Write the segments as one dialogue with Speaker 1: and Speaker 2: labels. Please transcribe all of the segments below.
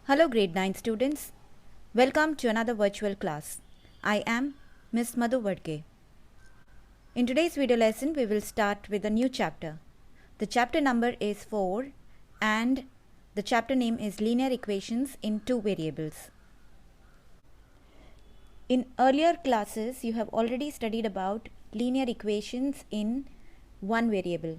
Speaker 1: Hello grade 9 students. Welcome to another virtual class. I am Miss Madhu Vadke. In today's video lesson we will start with a new chapter. The chapter number is 4 and the chapter name is Linear Equations in Two Variables. In earlier classes you have already studied about linear equations in one variable.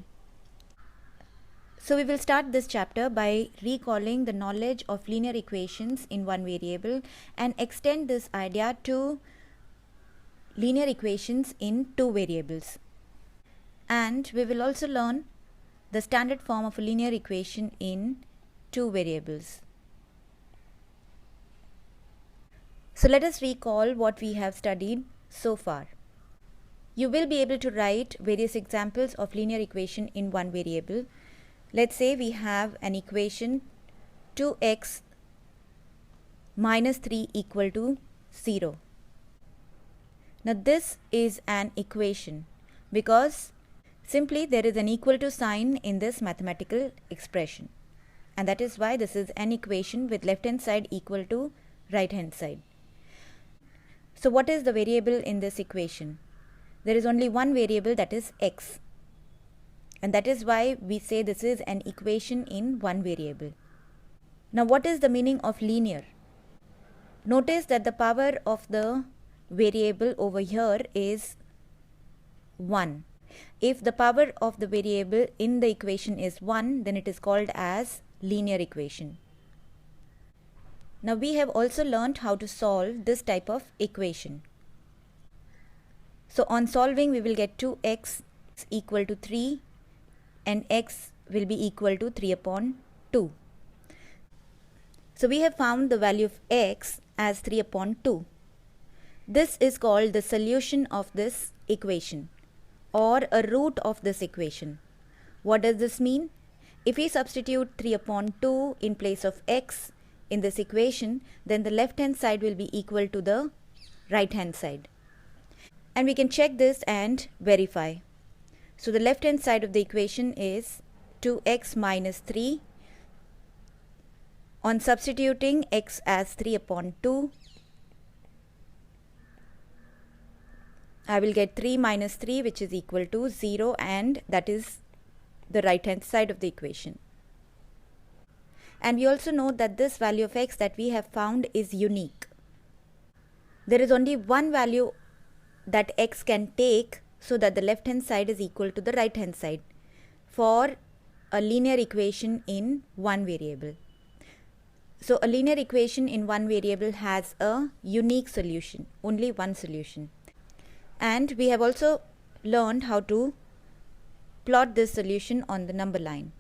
Speaker 1: So we will start this chapter by recalling the knowledge of linear equations in one variable and extend this idea to linear equations in two variables. And we will also learn the standard form of a linear equation in two variables. So let us recall what we have studied so far. You will be able to write various examples of linear equation in one variable. Let's say we have an equation 2x minus 3 equal to 0. Now this is an equation because simply there is an equal to sign in this mathematical expression, and that is why this is an equation with left hand side equal to right hand side. So what is the variable in this equation? There is only one variable, that is x. And that is why we say this is an equation in one variable. Now what is the meaning of linear? Notice that the power of the variable over here is 1. If the power of the variable in the equation is 1, then it is called as linear equation. Now we have also learned how to solve this type of equation. So on solving we will get 2x equal to 3 and x will be equal to 3 upon 2. So we have found the value of x as 3 upon 2. This is called the solution of this equation or a root of this equation. What does this mean? If we substitute 3 upon 2 in place of x in this equation, then the left hand side will be equal to the right hand side. And we can check this and verify. So the left hand side of the equation is 2x minus 3. On substituting x as 3 upon 2, I will get 3 minus 3, which is equal to 0, and that is the right hand side of the equation. And we also know that this value of x that we have found is unique. There is only one value that x can take so that the left hand side is equal to the right hand side for a linear equation in one variable. So a linear equation in one variable has a unique solution, only one solution. And we have also learned how to plot this solution on the number line.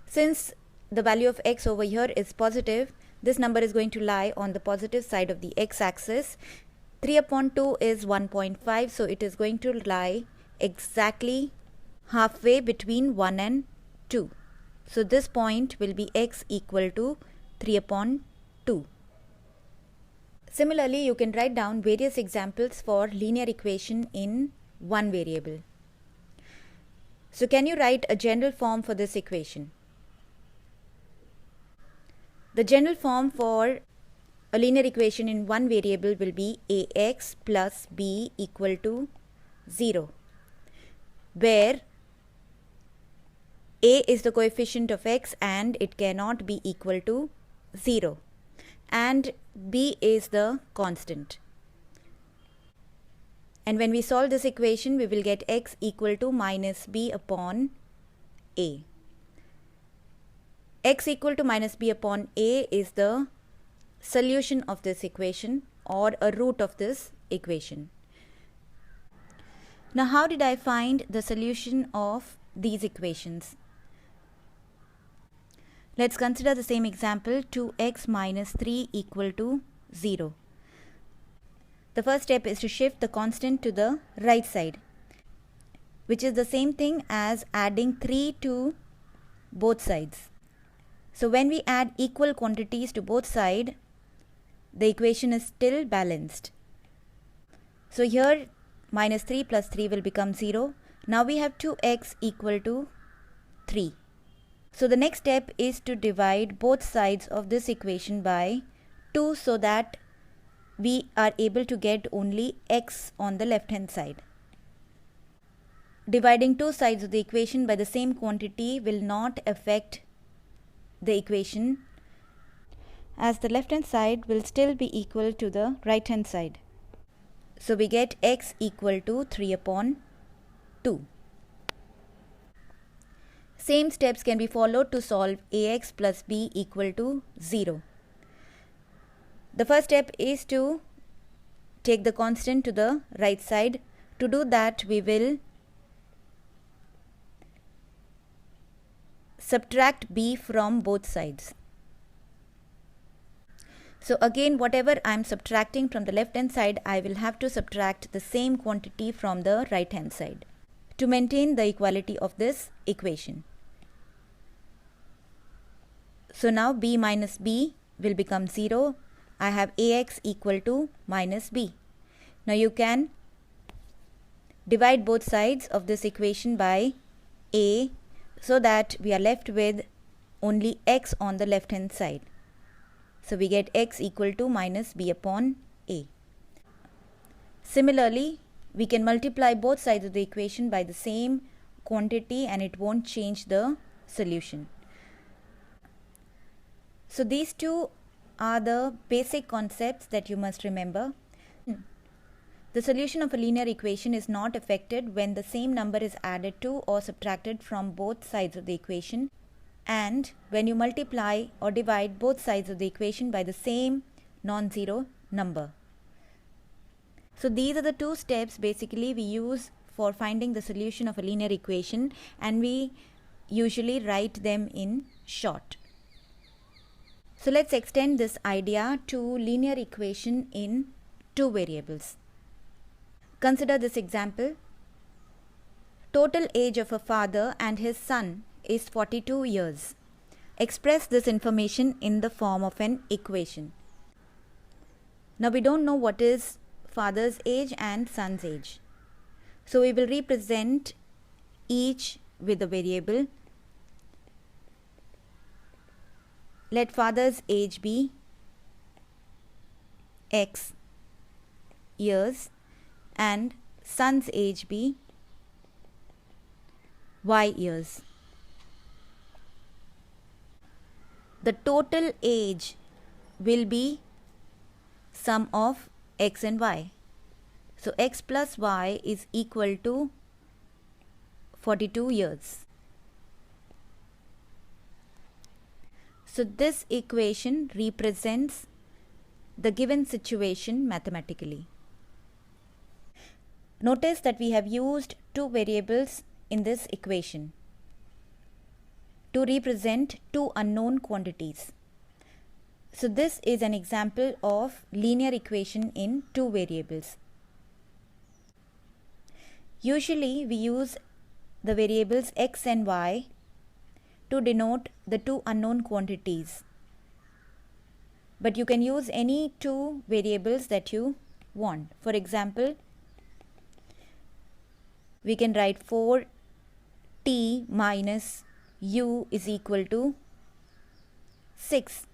Speaker 1: Since the value of x over here is positive, this number is going to lie on the positive side of the x-axis. 3 upon 2 is 1.5, so it is going to lie exactly halfway between 1 and 2. So this point will be x equal to 3 upon 2. Similarly, you can write down various examples for linear equation in one variable. So can you write a general form for this equation? The general form for a linear equation in one variable will be ax plus b equal to 0, where a is the coefficient of x and it cannot be equal to 0, and b is the constant. And when we solve this equation, we will get x equal to minus b upon a. X equal to minus b upon a is the solution of this equation or a root of this equation. Now how did I find the solution of these equations? Let's consider the same example, 2x minus 3 equal to 0. The first step is to shift the constant to the right side, which is the same thing as adding 3 to both sides. So when we add equal quantities to both sides, the equation is still balanced. So here minus 3 plus 3 will become 0. Now we have 2x equal to 3. So the next step is to divide both sides of this equation by 2 so that we are able to get only x on the left hand side. Dividing two sides of the equation by the same quantity will not affect the equation, as the left hand side will still be equal to the right hand side. So we get x equal to 3 upon 2. Same steps can be followed to solve ax plus b equal to 0. The first step is to take the constant to the right side. To do that, we will subtract b from both sides. So again, whatever I am subtracting from the left hand side, I will have to subtract the same quantity from the right hand side to maintain the equality of this equation. So now b minus b will become 0. I have ax equal to minus b. Now you can divide both sides of this equation by a so that we are left with only x on the left hand side. So we get x equal to minus b upon a. Similarly, we can multiply both sides of the equation by the same quantity and it won't change the solution. So these two are the basic concepts that you must remember. The solution of a linear equation is not affected when the same number is added to or subtracted from both sides of the equation, and when you multiply or divide both sides of the equation by the same non-zero number. So these are the two steps basically we use for finding the solution of a linear equation, and we usually write them in short. So let's extend this idea to linear equation in two variables. Consider this example. Total age of a father and his son is 42 years. Express this information in the form of an equation. Now we don't know what is father's age and son's age. So we will represent each with a variable. Let father's age be x years and son's age be y years. The total age will be sum of x and y. So x plus y is equal to 42 years. So this equation represents the given situation mathematically. Notice that we have used two variables in this equation to represent two unknown quantities. So this is an example of linear equation in two variables. Usually we use the variables x and y to denote the two unknown quantities. But you can use any two variables that you want. For example, we can write 4t minus u is equal to 6.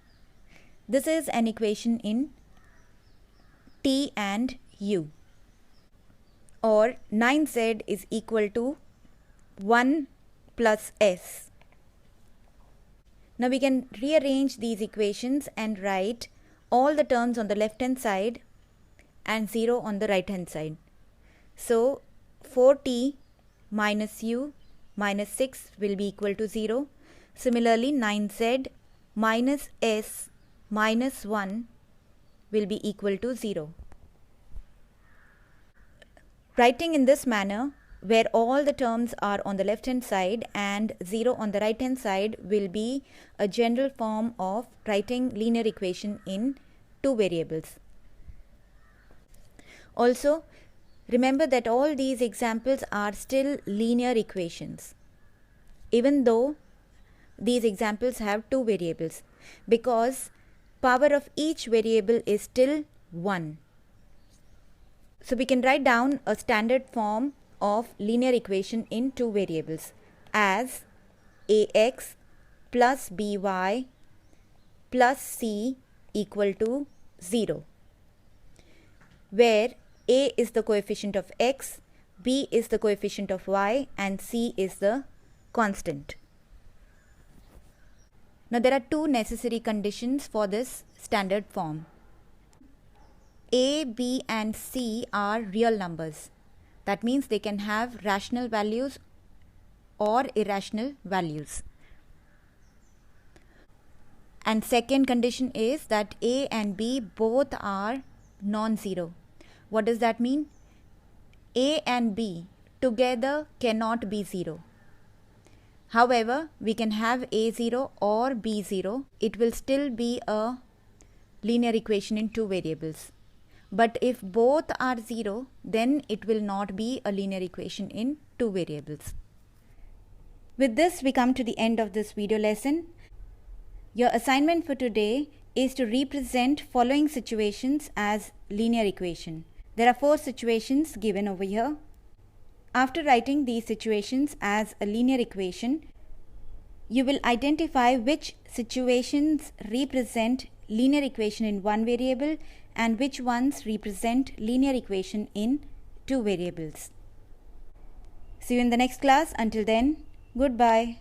Speaker 1: This is an equation in t and u. Or 9z is equal to 1 plus s. Now we can rearrange these equations and write all the terms on the left hand side and 0 on the right hand side. So 4t minus u minus 6 will be equal to 0. Similarly, 9z minus s minus 1 will be equal to 0. Writing in this manner, where all the terms are on the left hand side and 0 on the right hand side, will be a general form of writing linear equation in two variables. Also, remember that all these examples are still linear equations, even though these examples have two variables, because power of each variable is still 1. So we can write down a standard form of linear equation in two variables as ax plus by plus c equal to 0, where a is the coefficient of x, b is the coefficient of y, and c is the constant. Now there are two necessary conditions for this standard form. A, b and c are real numbers. That means they can have rational values or irrational values. And second condition is that a and b both are non-zero. What does that mean? A and b together cannot be 0. However, we can have a0 or b0. It will still be a linear equation in two variables. But if both are 0, then it will not be a linear equation in two variables. With this, we come to the end of this video lesson. Your assignment for today is to represent following situations as linear equation. There are 4 situations given over here. After writing these situations as a linear equation, you will identify which situations represent linear equation in one variable and which ones represent linear equation in two variables. See you in the next class. Until then, goodbye.